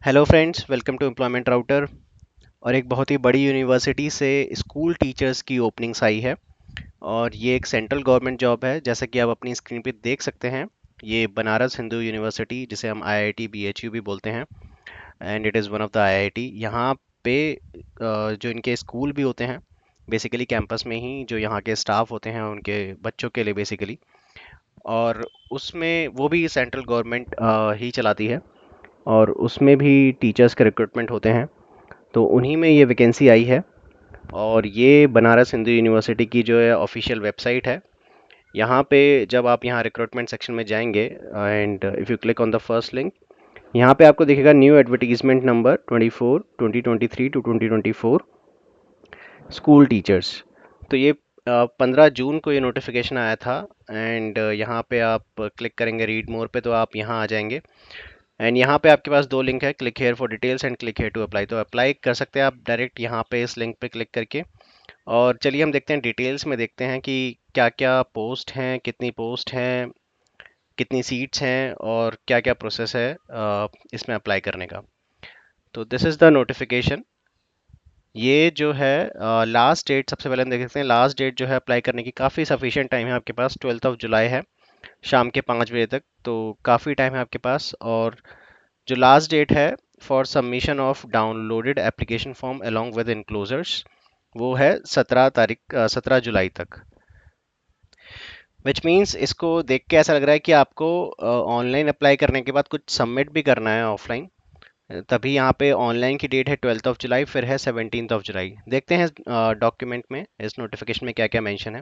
Hello friends, welcome to employment router. और एक बहुत ही बड़ी यूनिवर्सिटी से स्कूल टीचर्स की ओपनिंग्स आई है और ये एक सेंट्रल गवर्नमेंट जॉब है, जैसा कि आप अपनी स्क्रीन पे देख सकते हैं। ये बनारस हिंदू यूनिवर्सिटी, जिसे हम आईआईटी बीएचयू भी बोलते हैं, and it is one of the IIT. यहाँ पे जो इनके स्कूल भी होते हैं, बेसिकली कैंपस में ही जो यहाँ के स्टाफ होते हैं उनके बच्चों के लिए बेसिकली, और उसमें वो भी सेंट्रल गवर्नमेंट ही चलाती है, और उसमें भी टीचर्स के रिक्रूटमेंट होते हैं। तो उन्हीं में ये वैकेंसी आई है, और ये बनारस हिंदू यूनिवर्सिटी की जो है ऑफिशियल वेबसाइट है। यहाँ पे जब आप यहाँ रिक्रूटमेंट सेक्शन में जाएंगे, and if you click on the first link, यहाँ पे आपको दिखेगा new advertisement number 2023 to 2024 school teachers. तो ये 15 जून को ये नोटिफिकेशन आया था। एंड यहाँ पे आप क्लिक करेंगे रीड मोर पे, तो आप यहाँ आ जाएंगे। एंड यहाँ पे आपके पास दो लिंक है, click here for details and click here to apply. तो अप्लाई कर सकते हैं आप डायरेक्ट यहाँ पे इस लिंक पे क्लिक करके। और चलिए हम देखते हैं डिटेल्स में, देखते हैं कि क्या क्या पोस्ट हैं, कितनी पोस्ट हैं, कितनी सीट्स हैं, और क्या क्या प्रोसेस है इसमें अप्लाई करने का। तो दिस इज़ द नोटिफिकेशन। ये जो है लास्ट डेट, सबसे पहले हम देख सकते हैं लास्ट डेट जो है अप्लाई करने की। काफ़ी सफिशिएंट टाइम है आपके पास, 12 जुलाई है, शाम के 5 बजे तक। तो काफ़ी टाइम है आपके पास। और जो लास्ट डेट है for submission of downloaded application form along with enclosures, वो है 17 जुलाई तक। विच मीन्स इसको देख के ऐसा लग रहा है कि आपको ऑनलाइन अप्लाई करने के बाद कुछ सबमिट भी करना है ऑफलाइन। तभी यहाँ पे ऑनलाइन की डेट है 12 जुलाई, फिर है 17 जुलाई। देखते हैं डॉक्यूमेंट में, इस नोटिफिकेशन में क्या क्या मेंशन है।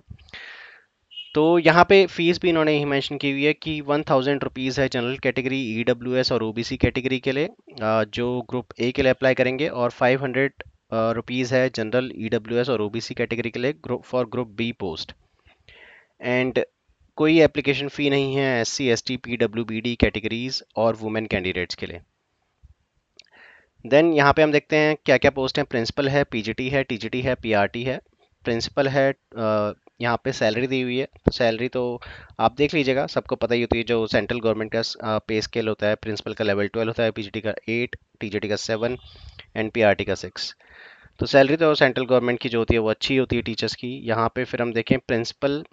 तो यहाँ पे फीस भी इन्होंने ही मेंशन की हुई है कि 1000 रुपीज़ है जनरल कैटेगरी, ईडब्ल्यूएस और ओबीसी कैटेगरी के लिए, जो ग्रुप ए के लिए अप्लाई करेंगे, और 500 रुपीज़ है जनरल, ईडब्ल्यूएस और ओबीसी कैटेगरी के लिए ग्रुप बी पोस्ट। एंड कोई एप्लीकेशन फ़ी नहीं है एससी एसटी पीडब्ल्यूबीडी कैटेगरीज और वुमेन कैंडिडेट्स के लिए। देन यहाँ पे हम देखते हैं क्या क्या पोस्ट हैं। प्रिंसिपल है, पीजीटी है, टीजीटी है, पीआरटी है। प्रिंसिपल है, यहाँ पे सैलरी दी हुई है। तो सैलरी तो आप देख लीजिएगा, सबको पता ही होती है। जो सेंट्रल गवर्नमेंट का पे स्केल होता है, प्रिंसिपल का लेवल 12 होता है, पीजीटी का 8, टीजीटी का 7 एंड पीआरटी का 6। तो सैलरी तो सेंट्रल गवर्नमेंट की जो होती है वो अच्छी होती है टीचर्स की। यहाँ पे फिर हम देखें प्रिंसिपल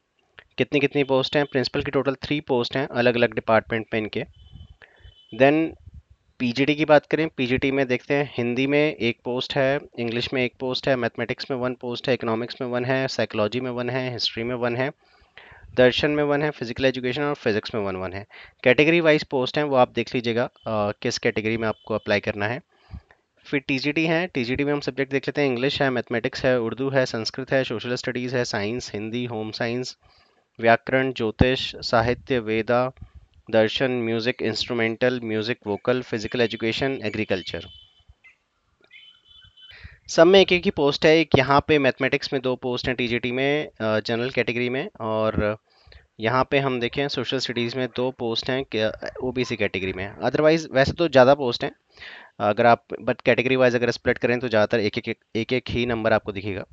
कितनी कितनी पोस्ट हैं। प्रिंसिपल की टोटल 3 पोस्ट हैं अलग अलग डिपार्टमेंट में इनके। देन पीजीटी की बात करें, पीजीटी में देखते हैं हिंदी में एक पोस्ट है, इंग्लिश में एक पोस्ट है, मैथमेटिक्स में 1 पोस्ट है, इकोनॉमिक्स में 1 है, साइकोलॉजी में 1 है, हिस्ट्री में 1 है, दर्शन में 1 है, फिजिकल एजुकेशन और फिजिक्स में 1 1 है। कैटेगरी वाइज पोस्ट हैं, वो आप देख लीजिएगा किस कैटेगरी में आपको अप्लाई करना है। फिर टीजीटी है, टीजीटी में हम सब्जेक्ट देख लेते हैं। इंग्लिश है, मैथमेटिक्स है, उर्दू है, संस्कृत है, सोशल स्टडीज़ है, साइंस, हिंदी, होम साइंस, व्याकरण, ज्योतिष, साहित्य, वेदा, दर्शन, music instrumental, music vocal, physical education, agriculture. सब में एक एक ही पोस्ट है। एक यहाँ पे मैथमेटिक्स में 2 पोस्ट हैं टीजीटी में, जनरल कैटेगरी में। और यहाँ पे हम देखें सोशल स्टडीज़ में 2 पोस्ट हैं ओबीसी कैटेगरी में। अदरवाइज वैसे तो ज़्यादा पोस्ट हैं, अगर आप बट कैटेगरी वाइज अगर स्प्लिट करें तो ज़्यादातर एक एक ही नंबर आपको दिखेगा।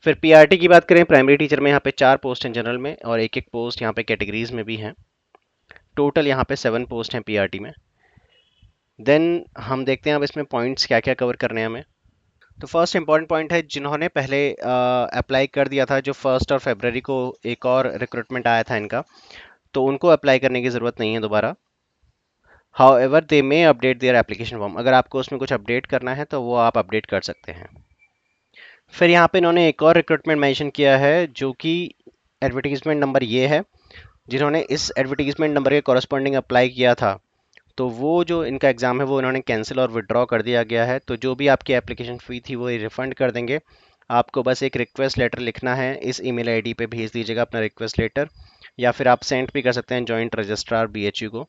फिर पीआरटी की बात करें, प्राइमरी टीचर में यहाँ पे 4 पोस्ट हैं जनरल में, और एक एक पोस्ट यहाँ पे कैटेगरीज में भी हैं। टोटल यहाँ पे 7 पोस्ट हैं पीआरटी में। देन हम देखते हैं अब इसमें पॉइंट्स क्या क्या कवर करने हैं हमें। तो फर्स्ट इंपॉर्टेंट पॉइंट है, जिन्होंने पहले अप्लाई कर दिया था, जो 1 और फरवरी को एक और रिक्रूटमेंट आया था इनका, तो उनको अप्लाई करने की ज़रूरत नहीं है दोबारा। How ever they may update their application form, अगर आपको उसमें कुछ अपडेट करना है तो वो आप अपडेट कर सकते हैं। फिर यहाँ पे इन्होंने एक और रिक्रूटमेंट मेंशन किया है, जो कि एडवर्टीजमेंट नंबर ये है। जिन्होंने इस एडवर्टीजमेंट नंबर के कॉरस्पॉन्डिंग अप्लाई किया था, तो वो जो इनका एग्ज़ाम है वो इन्होंने कैंसिल और विड्रॉ कर दिया गया है। तो जो भी आपकी एप्लीकेशन फ़ी थी वो रिफ़ंड कर देंगे। आपको बस एक रिक्वेस्ट लेटर लिखना है, इस ईमेल आईडी पे भेज दीजिएगा अपना रिक्वेस्ट लेटर, या फिर आप सेंड भी कर सकते हैं जॉइंट रजिस्ट्रार बीएचयू को।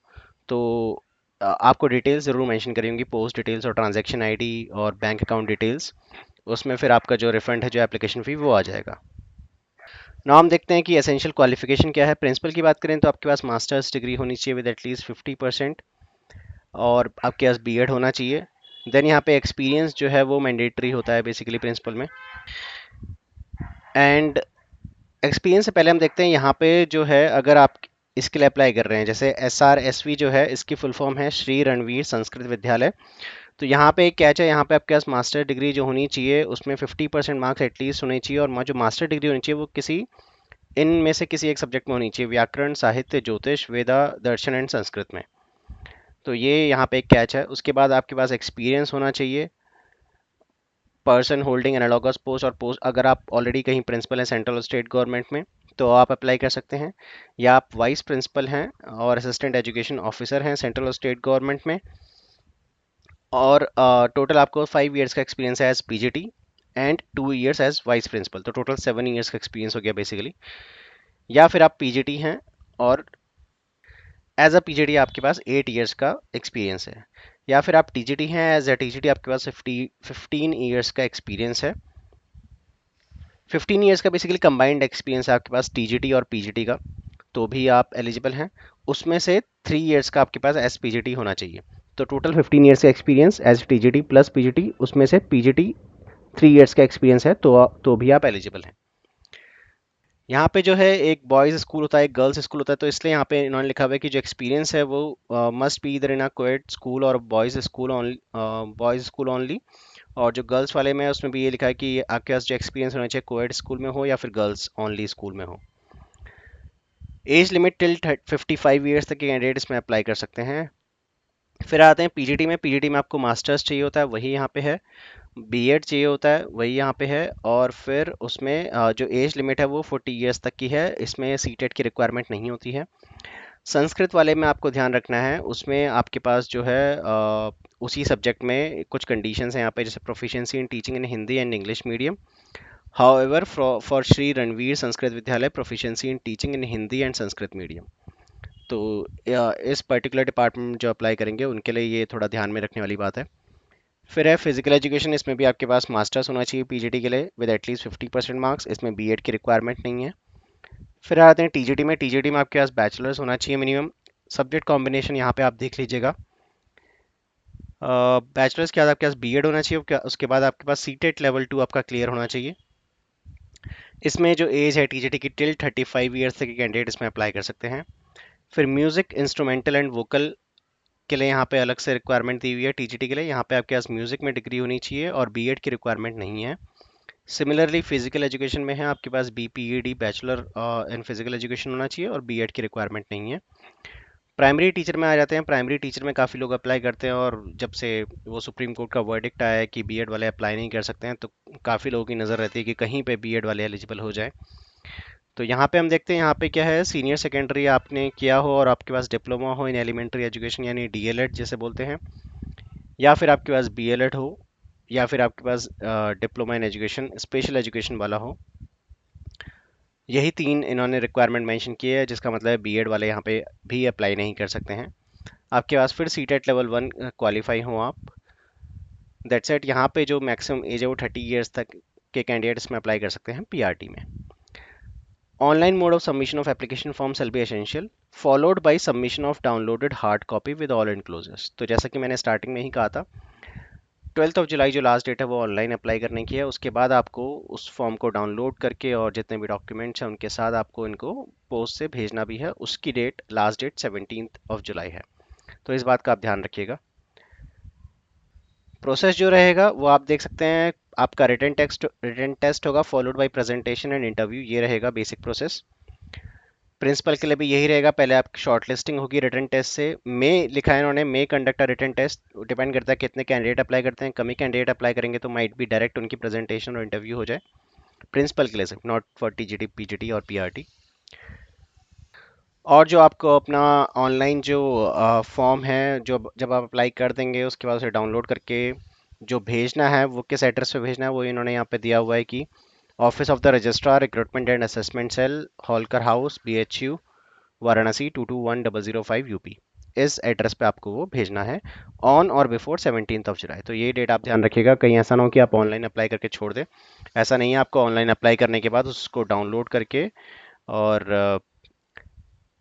तो आपको डिटेल्स ज़रूर मेंशन करी होंगी, पोस्ट डिटेल्स और ट्रांजैक्शन आईडी और बैंक अकाउंट डिटेल्स। उसमें फिर आपका जो रिफ़ंड है, जो एप्लीकेशन फ़ी, वो आ जाएगा। नाउ हम देखते हैं कि एसेंशियल क्वालिफिकेशन क्या है। प्रिंसिपल की बात करें तो आपके पास मास्टर्स डिग्री होनी चाहिए विद एटलीस्ट 50%, और आपके पास बीएड होना चाहिए। देन यहाँ पे एक्सपीरियंस जो है वो मैंडेटरी होता है बेसिकली प्रिंसिपल में। एंड एक्सपीरियंस से पहले हम देखते हैं यहाँ पे जो है, अगर आप इसके लिए अप्लाई कर रहे हैं, जैसे SRSV जो है इसकी फुल फॉर्म है श्री रणवीर संस्कृत विद्यालय। तो यहाँ पे एक कैच है, यहाँ पे आपके पास मास्टर डिग्री जो होनी चाहिए उसमें 50% मार्क्स एटलीस्ट होने चाहिए, और जो मास्टर डिग्री होनी चाहिए वो किसी इनमें से किसी एक सब्जेक्ट में होनी चाहिए, व्याकरण, साहित्य, ज्योतिष, वेदा, दर्शन एंड संस्कृत में। तो ये यहाँ पे एक कैच है। उसके बाद आपके पास एक्सपीरियंस होना चाहिए, पर्सन होल्डिंग एनालॉगस पोस्ट, और पोस्ट अगर आप ऑलरेडी कहीं प्रिंसिपल हैं सेंट्रल और स्टेट गवर्नमेंट में तो आप अप्लाई कर सकते हैं, या आप वाइस प्रिंसिपल हैं और असिस्टेंट एजुकेशन ऑफिसर हैं सेंट्रल और स्टेट गवर्नमेंट में, और टोटल आपको 5 इयर्स का एक्सपीरियंस है as PGT and 2 years as vice principal, तो टोटल 7 इयर्स का एक्सपीरियंस हो गया बेसिकली। या फिर आप पीजीटी हैं और एज अ पीजीटी आपके पास 8 इयर्स का एक्सपीरियंस है, या फिर आप टीजीटी हैं, एज अ टीजीटी आपके पास 15 इयर्स का एक्सपीरियंस है। 15 इयर्स का बेसिकली कंबाइंड एक्सपीरियंस है आपके पास टीजीटी और पीजीटी का, तो भी आप एलिजिबल हैं। उसमें से 3 इयर्स का आपके पास एस पीजीटी होना चाहिए। तो टोटल 15 इयर्स का experience as TGT plus PGT, उसमें से पीजीटी 3 इयर्स का एक्सपीरियंस है, तो भी आप एलिजिबल हैं। यहाँ पे जो है एक बॉयज़ स्कूल होता है, एक गर्ल्स स्कूल होता है, तो इसलिए यहाँ पे इन्होंने लिखा हुआ है कि जो एक्सपीरियंस है वो मस्ट बी इधर इन अ कोएड स्कूल और बॉयज़ स्कूल ओनली। और जो गर्ल्स वाले में है उसमें भी ये लिखा है कि आपके पास जो एक्सपीरियंस होना चाहिए कोएड स्कूल में हो या फिर गर्ल्स ओनली स्कूल में हो। एज लिमिट टिल 55 ईयर्स तक के कैंडिडेट इसमें अप्लाई कर सकते हैं। फिर आते हैं पीजीटी में। पीजीटी में आपको मास्टर्स चाहिए होता है, वही यहाँ पे है। बीएड चाहिए होता है, वही यहाँ पे है। और फिर उसमें जो एज लिमिट है वो 40 इयर्स तक की है, इसमें सीटेट की रिक्वायरमेंट नहीं होती है। संस्कृत वाले में आपको ध्यान रखना है, उसमें आपके पास जो है उसी सब्जेक्ट में कुछ कंडीशंस हैं यहाँ पे, जैसे proficiency in teaching in Hindi and English medium. However for Shri Ranvir Sanskrit Vidyalaya proficiency in teaching in Hindi and Sanskrit medium. तो इस पर्टिकुलर डिपार्टमेंट जो अप्लाई करेंगे उनके लिए ये थोड़ा ध्यान में रखने वाली बात है। फिर है फिजिकल एजुकेशन, इसमें भी आपके पास मास्टर्स होना चाहिए पीजीटी के लिए विद एटलीस्ट 50% मार्क्स, इसमें बीएड की रिक्वायरमेंट नहीं है। फिर आते हैं टीजीटी में। टीजीटी में आपके पास बैचलर्स होना चाहिए मिनिमम। सब्जेक्ट कॉम्बिनेशन यहाँ पे आप देख लीजिएगा, बैचलर्स के बाद आपके पास बीएड होना चाहिए, उसके बाद आपके पास सीटेट लेवल 2 आपका क्लियर होना चाहिए। इसमें जो एज है टीजीटी की टिल 35 ईयर्स तक के कैंडिडेट इसमें अप्लाई कर सकते हैं। फिर म्यूजिक इंस्ट्रूमेंटल एंड वोकल के लिए यहाँ पे अलग से रिक्वायरमेंट दी हुई है टीजीटी के लिए, यहाँ पे आपके पास म्यूजिक में डिग्री होनी चाहिए और बीएड की रिक्वायरमेंट नहीं है। सिमिलरली फिजिकल एजुकेशन में है आपके पास बीपीईडी बैचलर इन फिजिकल एजुकेशन होना चाहिए और बीएड की रिक्वायरमेंट नहीं है। प्राइमरी टीचर में आ जाते हैं। प्राइमरी टीचर में काफ़ी लोग अप्लाई करते हैं, और जब से वो सुप्रीम कोर्ट का वर्डिक्ट आया है कि बीएड वाले अप्लाई नहीं कर सकते हैं, तो काफ़ी लोगों की नज़र रहती है कि कहीं पे बीएड वाले एलिजिबल हो जाए। तो यहाँ पे हम देखते हैं यहाँ पे क्या है, सीनियर सेकेंडरी आपने किया हो और आपके पास डिप्लोमा हो इन एलिमेंट्री एजुकेशन यानी डीएलएड जिसे बोलते हैं, या फिर आपके पास बीएलएड हो, या फिर आपके पास diploma in education special education वाला हो। यही 3 इन्होंने रिक्वायरमेंट मेंशन की है, जिसका मतलब है बीएड वाले यहाँ पे भी अप्लाई नहीं कर सकते हैं। आपके पास फिर सीटेट लेवल 1 क्वालिफाई हो आप, दैट्स इट। यहाँ पे जो मैक्सिमम एज है वो 30 इयर्स तक के कैंडिडेट इसमें अप्लाई कर सकते हैं पीआरटी में। Online mode of submission of application form shall be essential followed by submission of downloaded hard copy with all enclosures. तो जैसा कि मैंने स्टार्टिंग में ही कहा था, 12 जुलाई जो लास्ट डेट है वो ऑनलाइन अप्लाई करने की है। उसके बाद आपको उस फॉर्म को डाउनलोड करके और जितने भी डॉक्यूमेंट्स हैं उनके साथ आपको इनको पोस्ट से भेजना भी है। उसकी डेट लास्ट डेट 17 जुलाई है, तो इस बात का आप ध्यान रखिएगा। प्रोसेस जो रहेगा वो आप देख सकते हैं, आपका रिटन टेस्ट होगा followed by presentation and interview, ये रहेगा बेसिक प्रोसेस। प्रिंसिपल के लिए भी यही रहेगा, पहले आपकी शॉर्ट लिस्टिंग होगी रिटन टेस्ट से। मे लिखा है इन्होंने, may conduct a written test, depend करता है कितने कैंडिडेट अप्लाई करते हैं। कम ही कैंडिडेट अप्लाई करेंगे तो माइट भी डायरेक्ट उनकी प्रेजेंटेशन और इंटरव्यू हो जाए, प्रिंसिपल के लिए सिर्फ, नॉट फॉर टीजीटी पीजीटी और पीआरटी। और जो आपको अपना ऑनलाइन जो फॉर्म है, जो जब आप अप्लाई कर देंगे उसके बाद उसे डाउनलोड करके जो भेजना है वो किस एड्रेस पे भेजना है वो इन्होंने यहाँ पे दिया हुआ है कि office of the registrar recruitment and assessment cell, Holkar house, BHU, Varanasi 221005 UP. इस एड्रेस पे आपको वो भेजना है ऑन और बिफोर 17 जुलाई। तो ये डेट आप ध्यान रखिएगा, कहीं ऐसा ना हो कि आप ऑनलाइन अप्लाई करके छोड़ दें। ऐसा नहीं है, आपको ऑनलाइन अप्लाई करने के बाद उसको डाउनलोड करके और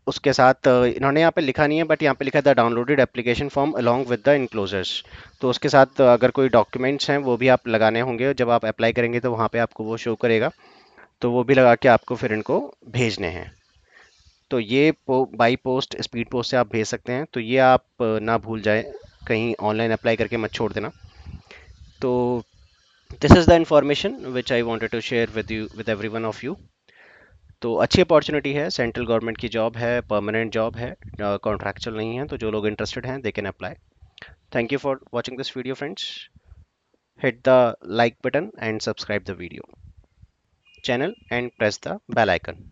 उसके साथ इन्होंने यहाँ पे लिखा नहीं है बट यहाँ पे लिखा था downloaded application form along with the enclosures. तो उसके साथ अगर कोई डॉक्यूमेंट्स हैं वो भी आप लगाने होंगे, जब आप अप्लाई करेंगे तो वहाँ पे आपको वो शो करेगा, तो वो भी लगा के आपको फिर इनको भेजने हैं। तो ये बाई पोस्ट स्पीड पोस्ट से आप भेज सकते हैं, तो ये आप ना भूल जाए, कहीं ऑनलाइन अप्लाई करके मत छोड़ देना। तो this is the information which I wanted to share with you, with every one of you. तो अच्छी अपॉर्चुनिटी है, सेंट्रल गवर्नमेंट की जॉब है, परमानेंट जॉब है, कॉन्ट्रैक्चुअल नहीं है, तो जो लोग इंटरेस्टेड हैं they can apply. Thank you for watching this video, friends. Hit the like button and subscribe the video channel and press the bell icon.